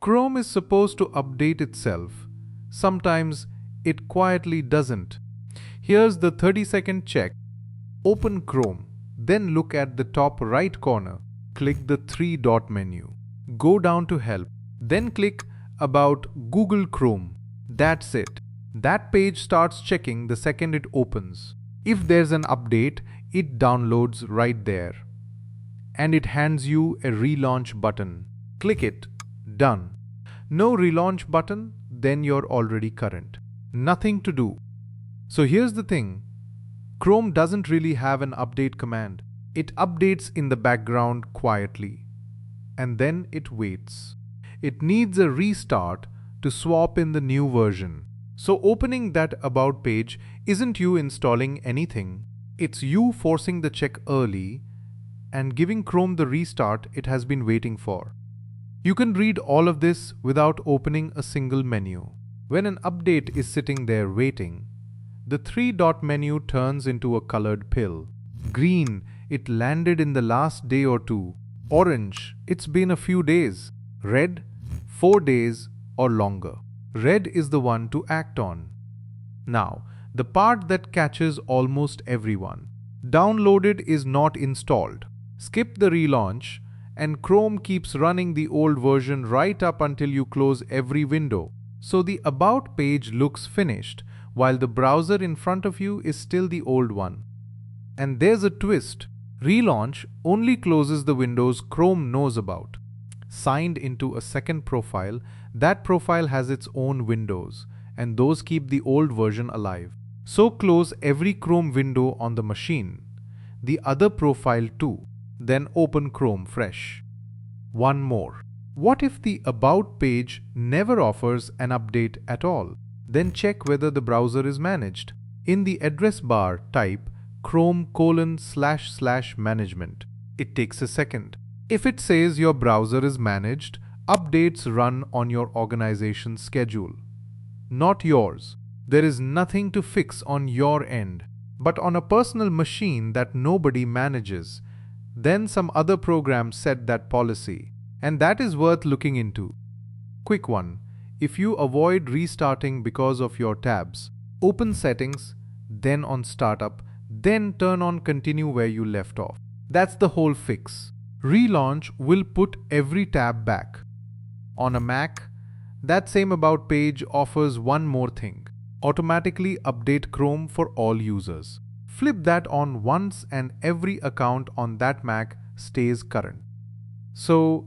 Chrome is supposed to update itself. Sometimes it quietly doesn't. Here's the 30-second check. Open Chrome, then look at the top right corner. Click the three-dot menu. Go down to Help, then click About Google Chrome. That's it. That page starts checking the second it opens. If there's an update, it downloads right there. And it hands you a relaunch button. Click it. Done. No relaunch button, then you're already current. Nothing to do. So here's the thing. Chrome doesn't really have an update command. It updates in the background quietly. And then it waits. It needs a restart to swap in the new version. So opening that About page isn't you installing anything. It's you forcing the check early and giving Chrome the restart it has been waiting for. You can read all of this without opening a single menu. When an update is sitting there waiting, the three-dot menu turns into a colored pill. Green, it landed in the last day or two. Orange, it's been a few days. Red, 4 days or longer. Red is the one to act on. Now, the part that catches almost everyone. Downloaded is not installed. Skip the relaunch and Chrome keeps running the old version right up until you close every window. So the About page looks finished while the browser in front of you is still the old one. And there's a twist. Relaunch only closes the windows Chrome knows about. Signed into a second profile, that profile has its own windows, and those keep the old version alive. So close every Chrome window on the machine, the other profile too, then open Chrome fresh. One more. What if the About page never offers an update at all? Then check whether the browser is managed. In the address bar, type chrome://management. It takes a second. If it says your browser is managed, updates run on your organization's schedule. Not yours. There is nothing to fix on your end. But on a personal machine that nobody manages, then some other program set that policy. And that is worth looking into. Quick one. If you avoid restarting because of your tabs, open Settings, then on Startup, then turn on Continue where you left off. That's the whole fix. Relaunch will put every tab back. On a Mac, that same About page offers one more thing. Automatically update Chrome for all users. Flip that on once and every account on that Mac stays current. So,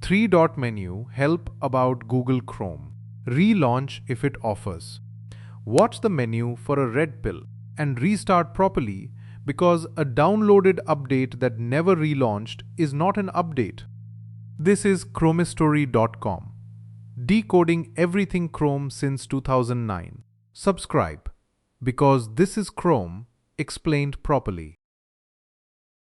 three-dot menu, Help About Google Chrome. Relaunch if it offers. Watch the menu for a red pill and restart properly, because a downloaded update that never relaunched is not an update. This is Chromistory.com, decoding everything Chrome since 2009. Subscribe, because this is Chrome explained properly.